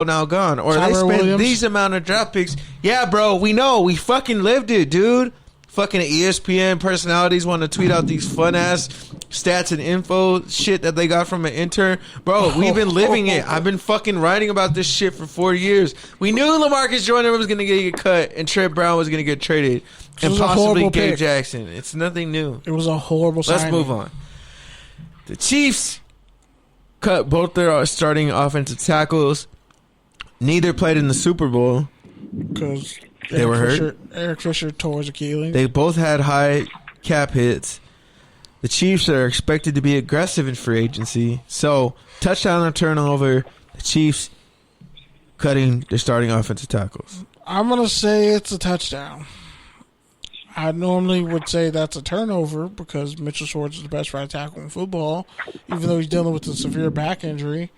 now gone, or Tyrell they spent Williams. these amount of draft picks. Yeah, bro, we know. We fucking lived it, dude. Fucking ESPN personalities want to tweet out these fun ass stats and info shit that they got from an intern. Bro, we've been living it. I've been fucking writing about this shit for 4 years. We knew LaMarcus Joyner was going to get cut and Trent Brown was going to get traded. And possibly Gabe Jackson. It's nothing new. It was a horrible signing. Let's move on. The Chiefs cut both their starting offensive tackles. Neither played in the Super Bowl. Because they were hurt. Eric Fisher tore his Achilles. They both had high cap hits. The Chiefs are expected to be aggressive in free agency. So, touchdown or turnover, the Chiefs cutting their starting offensive tackles. I'm going to say it's a touchdown. I normally would say that's a turnover because Mitchell Schwartz is the best right tackle in football, even though he's dealing with a severe back injury.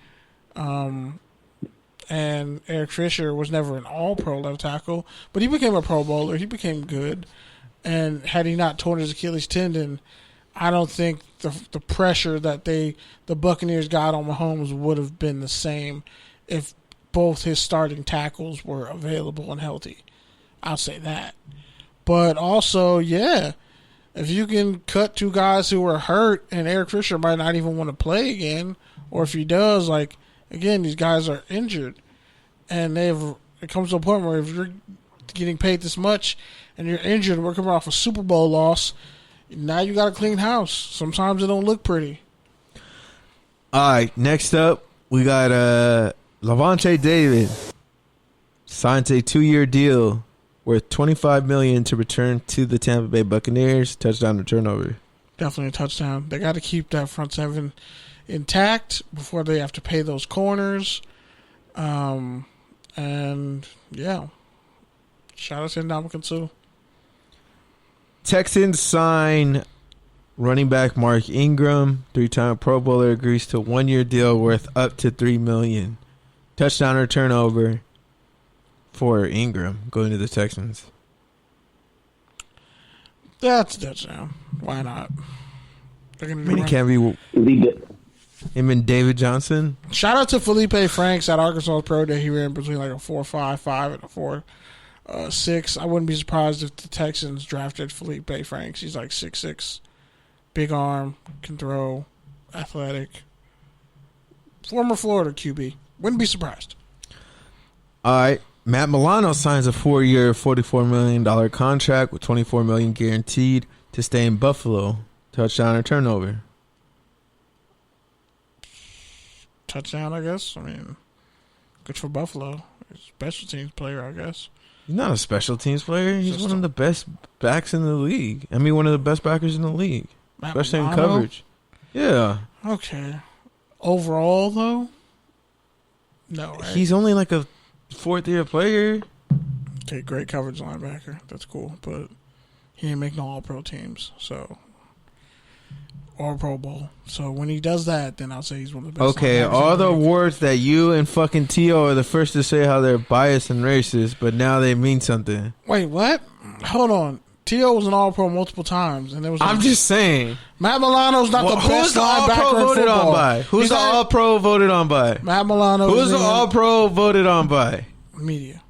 And Eric Fisher was never an all-pro left tackle, but he became a Pro Bowler. He became good. And had he not torn his Achilles tendon, I don't think the pressure that the Buccaneers got on Mahomes would have been the same if both his starting tackles were available and healthy. I'll say that. But also, yeah, if you can cut two guys who are hurt and Eric Fisher might not even want to play again, or if he does, like, again, these guys are injured. And it comes to a point where if you're getting paid this much and you're injured and we're coming off a Super Bowl loss, now you got a clean house. Sometimes it don't look pretty. All right, next up, we got Lavonte David. Signed a 2-year deal worth $25 million to return to the Tampa Bay Buccaneers. Touchdown or turnover. Definitely a touchdown. They got to keep that front seven intact before they have to pay those corners. And, yeah. Shout out to Ndamukong Suh. Texans sign running back Mark Ingram, 3-time Pro Bowler, agrees to a 1-year deal worth up to $3 million. Touchdown or turnover for Ingram going to the Texans. That's a touchdown. Why not? I mean, it can't be him and David Johnson. Shout out to Felipe Franks at Arkansas Pro Day. He ran between like a 4.55 and a 4.6. I wouldn't be surprised if the Texans drafted Felipe Franks. He's like 6'6", big arm, can throw, athletic. Former Florida QB. Wouldn't be surprised. All right. Matt Milano signs a 4-year, $44 million contract with $24 million guaranteed to stay in Buffalo. Touchdown or turnover? Touchdown, I guess. I mean, good for Buffalo. He's a special teams player, I guess. He's not a special teams player. He's one of the best backs in the league. I mean, one of the best backers in the league, Matt especially Milano? in coverage. Yeah. Okay. Overall, though? No, right? He's only like a 4th-year player. Okay, great coverage linebacker. That's cool, but he didn't make no All-Pro teams, so or Pro Bowl. So when he does that, then I'll say he's one of the best. Okay, all the awards that you and fucking T.O. are the first to say how they're biased and racist, but now they mean something. Wait, what? Hold on. T.O. was an All-Pro multiple times, and there was. I'm just saying. Matt Milano's not the best linebacker in voted football. on by? Who's the All-Pro voted on by? Matt Milano. Who's the All-Pro voted on by? Media.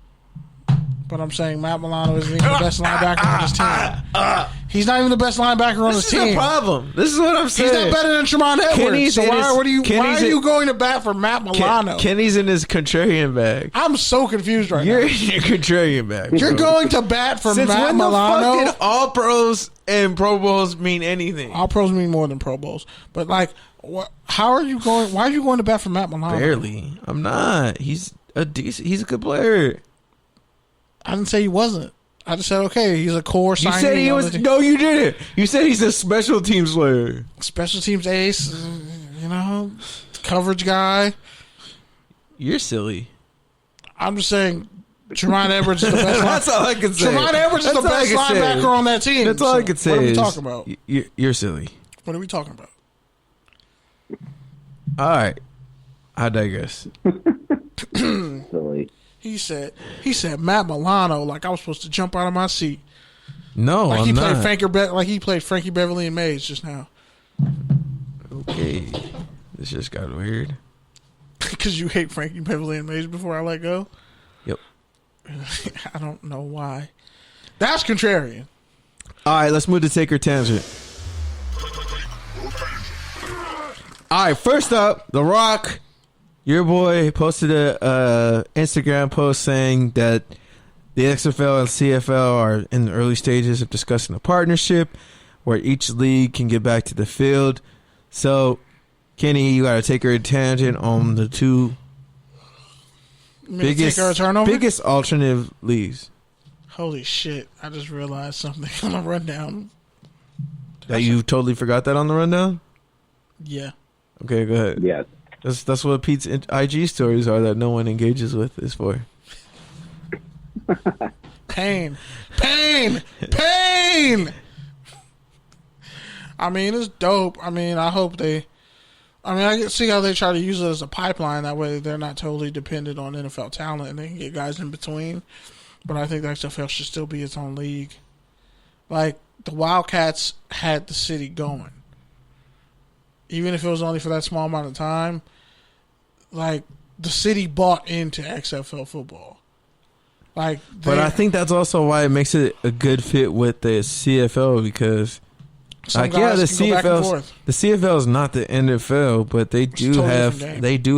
But I'm saying Matt Milano isn't even the best linebacker on his team. He's not even the best linebacker on his team. This is the problem. This is what I'm saying. He's not better than Tremont Edwards. So why are you going to bat for Matt Milano? Kenny's in his contrarian bag. I'm so confused right now. You're in your contrarian bag. You're going to bat for Since Matt when Milano? The fucking All-Pros and Pro Bowls mean anything? All-Pros mean more than Pro Bowls. But, like, how are you going? Why are you going to bat for Matt Milano? Barely. I'm not. He's a good player. I didn't say he wasn't. I just said, okay, he's a core signing. You said he was. No, you didn't. You said he's a special teams player. Special teams ace, coverage guy. You're silly. I'm just saying, Tremont Edwards is the best. That's all I can say. Tremont Edwards is the best linebacker on that team. That's all I can say. What are we talking about? You're silly. What are we talking about? All right. I digress. Silly. He said Matt Milano like I was supposed to jump out of my seat. No, like I'm not. He played Frankie Beverly and Mays just now. Okay. This just got weird. Because you hate Frankie Beverly and Mays before I let go? Yep. I don't know why. That's contrarian. All right, let's move to Take or Tangent. All right, first up, The Rock, your boy, posted a Instagram post saying that the XFL and CFL are in the early stages of discussing a partnership where each league can get back to the field. So, Kenny, you got to take her a tangent on the two biggest alternative leagues. Holy shit, I just realized something on the rundown. That you totally forgot that on the rundown? Yeah. Okay, go ahead. Yeah. That's what Pete's IG stories are that no one engages with is for. Pain. I mean, it's dope. I mean, I can see how they try to use it as a pipeline. That way they're not totally dependent on NFL talent and they can get guys in between. But I think the XFL should still be its own league. Like, the Wildcats had the city going. Even if it was only for that small amount of time, like, the city bought into XFL football. Like, but I think that's also why it makes it a good fit with the CFL because, like, yeah, the CFL is not the NFL, but they do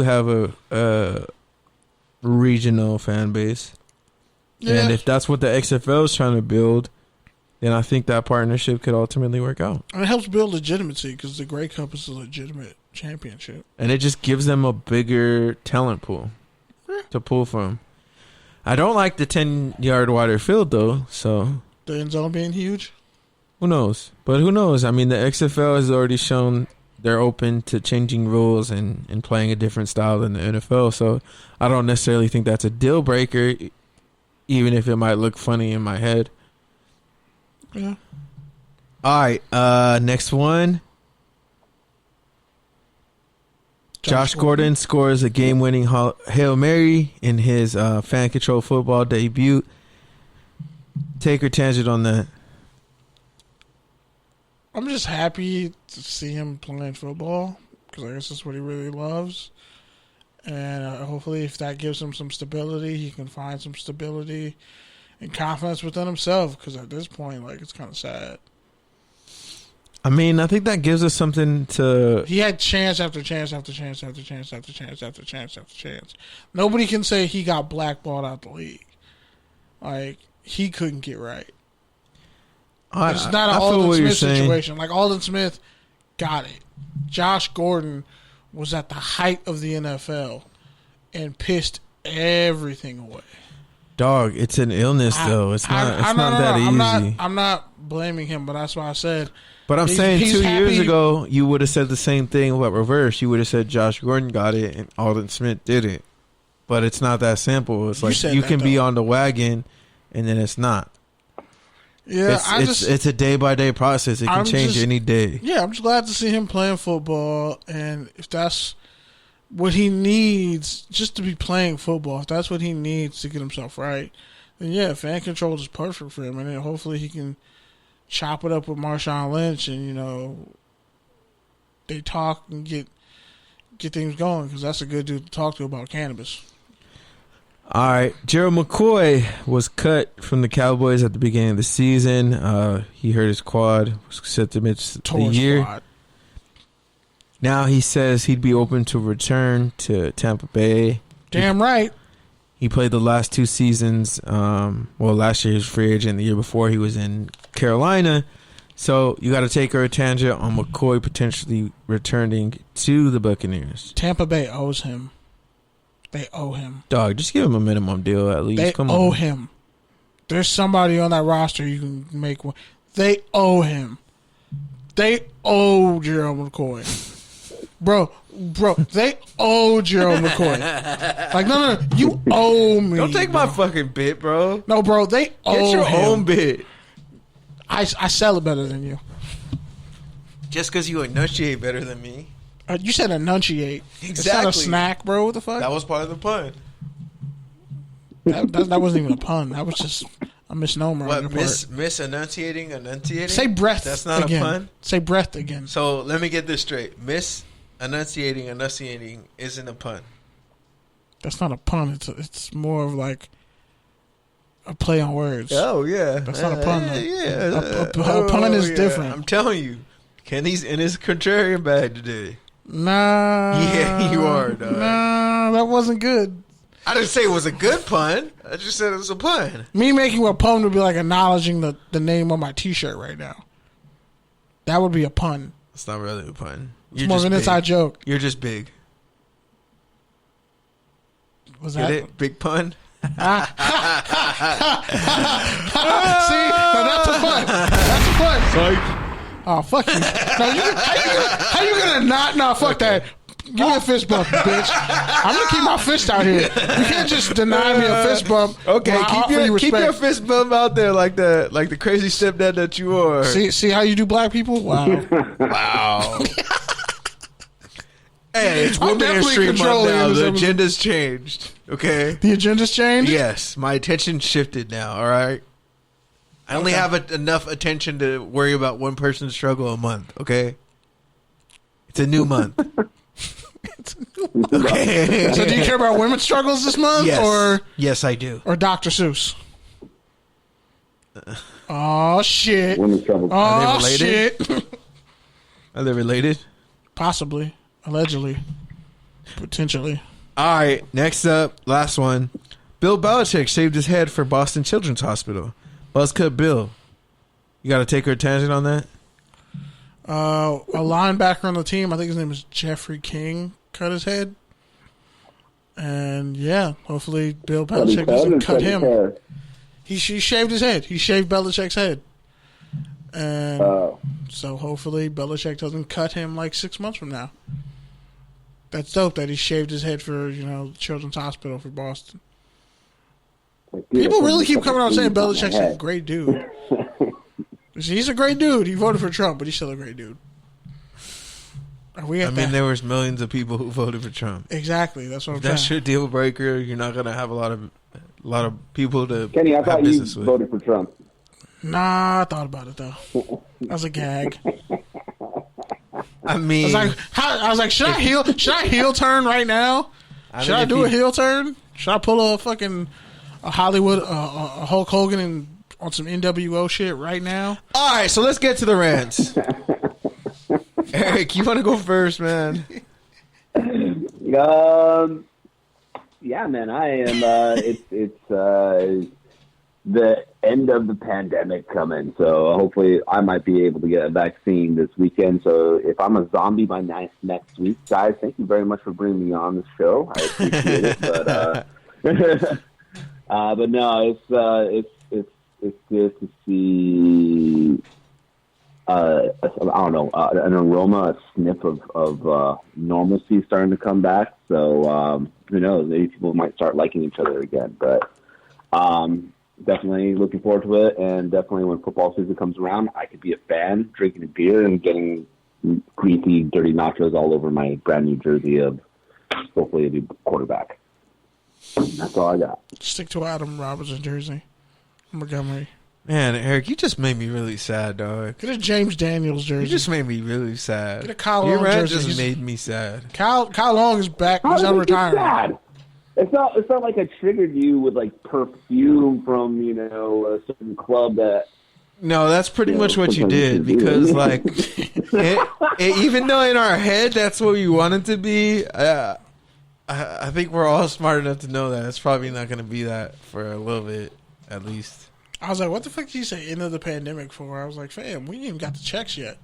have a regional fan base, and if that's what the XFL is trying to build, then I think that partnership could ultimately work out. And it helps build legitimacy because the Grey Cup is a legitimate championship, and it just gives them a bigger talent pool to pull from. I don't like the 10-yard wider field, though, so... The end zone being huge? Who knows? But who knows? I mean, the XFL has already shown they're open to changing rules and playing a different style than the NFL, so I don't necessarily think that's a deal breaker, even if it might look funny in my head. Yeah. All right, next one. Josh Gordon scores a game-winning Hail Mary in his fan control football debut. Take or tangent on that. I'm just happy to see him playing football because I guess that's what he really loves. And hopefully if that gives him some stability, he can find some stability and confidence within himself because at this point, like, it's kind of sad. I mean, I think that gives us something to... He had chance after chance after chance after chance after chance after chance after chance. Nobody can say he got blackballed out the league. Like, he couldn't get right. It's not an Alden Smith situation. Like, Alden Smith got it. Josh Gordon was at the height of the NFL and pissed everything away. Dog, it's an illness, though. It's not that easy. I'm not blaming him, but that's why I said... But I'm saying 2 years ago, you would have said the same thing, but reverse. You would have said Josh Gordon got it and Alden Smith didn't. But it's not that simple. It's like you can be on the wagon and then it's not. Yeah, it's a day-by-day process. It can change any day. Yeah, I'm just glad to see him playing football. And if that's what he needs just to be playing football, if that's what he needs to get himself right, then yeah, fan control is perfect for him. And then hopefully he can chop it up with Marshawn Lynch and, you know, they talk and get things going because that's a good dude to talk to about cannabis. All right. Gerald McCoy was cut from the Cowboys at the beginning of the season. He hurt his quad, was set to miss the year. Quad. Now he says he'd be open to return to Tampa Bay. Damn right. He played the last 2 seasons. Last year he was free agent. The year before he was in Carolina. So you got to take her a tangent on McCoy potentially returning to the Buccaneers. Tampa Bay owes him. They owe him. Dog, just give him a minimum deal at least. They owe him. There's somebody on that roster you can make one. They owe him. They owe Gerald McCoy. Bro, they owe Gerald McCoy. Like, no, you owe me. Don't take my fucking bit, bro. No, bro, they owe him. Get your own bit. I sell it better than you. Just because you enunciate better than me. You said enunciate. Exactly. It's not a snack, bro. What the fuck? That was part of the pun. That wasn't even a pun. That was just a misnomer. What, enunciating? Say breath. That's not again. a pun? Say breath again. So let me get this straight. Enunciating isn't a pun. That's not a pun. It's more of like a play on words. Oh yeah, That's not a pun. Yeah, A pun is different. I'm telling you, Kenny's in his contrarian bag today. Nah. Yeah, you are, dog. Nah, that wasn't good. I didn't say it was a good pun. I just said it was a pun. Me making a pun would be like acknowledging the name on my T-shirt right now. That would be a pun. It's not really a pun. It's more of an inside joke. You're just big. Was Get that it? Big pun? See, now that's a pun. That's a pun. Psych. Oh, fuck you. No, how you gonna not? No, fuck that. Give me a fist bump, bitch. I'm gonna keep my fist out here. You can't just deny me a fist bump. Okay, keep your fist bump out there like the crazy stepdad that you are. See how you do black people? Wow. Wow. Hey, it's I'm Women definitely History Month controlling now. this The episode. agenda's changed. Okay. The agenda's changed? Yes, my attention shifted now. All right. I only have enough attention to worry about one person's struggle a month. Okay. It's a new month. Okay. So do you care about women's struggles this month? Yes. Or yes, I do. Or Dr. Seuss? Oh, shit. Women's trouble. Oh, they related? shit. Are they related? Possibly. Allegedly. Potentially. All right. Next up, last one. Bill Belichick shaved his head for Boston Children's Hospital. Buzzcut Bill. You got to take her tangent on that? A linebacker on the team, I think his name is Jeffrey King, cut his head. And yeah, hopefully Bill Belichick doesn't cut him. He shaved his head. He shaved Belichick's head. And so hopefully Belichick doesn't cut him like 6 months from now. That's dope that he shaved his head for, Children's Hospital for Boston. People really keep coming out and saying Belichick's a great dude. He's a great dude. He voted for Trump, but he's still a great dude. There was millions of people who voted for Trump. Exactly. That's what I'm saying. That's your deal breaker. You're not gonna have a lot of people to Kenny, I have thought you business with. voted for Trump. Nah, I thought about it though. That was a gag. I mean, I was like, should I heel turn right now? Should I do a heel turn? Should I pull a Hollywood, a Hulk Hogan and on some NWO shit right now? All right, so let's get to the rants. Eric, you want to go first, man? Yeah, man, I am. It's the end of the pandemic coming, so hopefully I might be able to get a vaccine this weekend. So if I'm a zombie by next week, guys, thank you very much for bringing me on the show. I appreciate it, but no, it's good to see. I don't know, an aroma, a sniff of normalcy starting to come back. So who knows? Maybe people might start liking each other again. But definitely looking forward to it. And definitely when football season comes around, I could be a fan, drinking a beer and getting greasy, dirty nachos all over my brand new jersey of hopefully a new quarterback. That's all I got. Stick to Adam Robertson jersey. Montgomery. Man, Eric, you just made me really sad, dog. Get a James Daniels jersey. You just made me really sad. Get a Kyle Your Long rant jersey. just made me sad. Kyle Long is back. He's on retirement. It's not like I triggered you with like perfume from a certain club that. No, that's pretty much what you did because like, even though in our head that's what we want it to be, I think we're all smart enough to know that it's probably not going to be that for a little bit at least. I was like, what the fuck did you say end of the pandemic for? I was like, fam, we ain't even got the checks yet.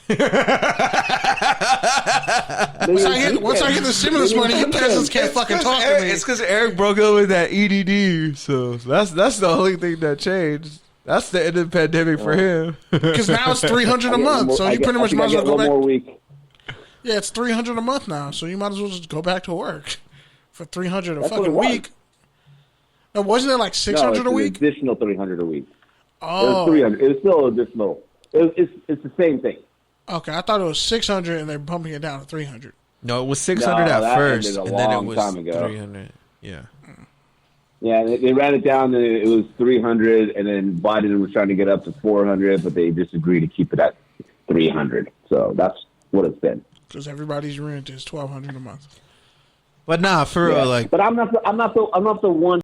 Once I get the stimulus money, you peasants can't fucking talk to me. It's because Eric broke up with that EDD, so that's the only thing that changed. That's the end of the pandemic for him. Because now it's $300 a month, so you pretty much might as well go back. More week. Yeah, it's $300 a month now, so you might as well just go back to work for $300 a fucking week. No, wasn't it like $600 a week? Additional $300 a week. Oh, it was $300. It was still additional. It's the same thing. Okay, I thought it was $600 and they're bumping it down to $300. No, it was $600 at first, and then it was $300. Yeah. Yeah, they ran it down. And it was $300, and then Biden was trying to get up to $400, but they just agreed to keep it at $300. So that's what it's been. Because everybody's rent is $1,200 a month. But nah, for real, like. But I'm not the one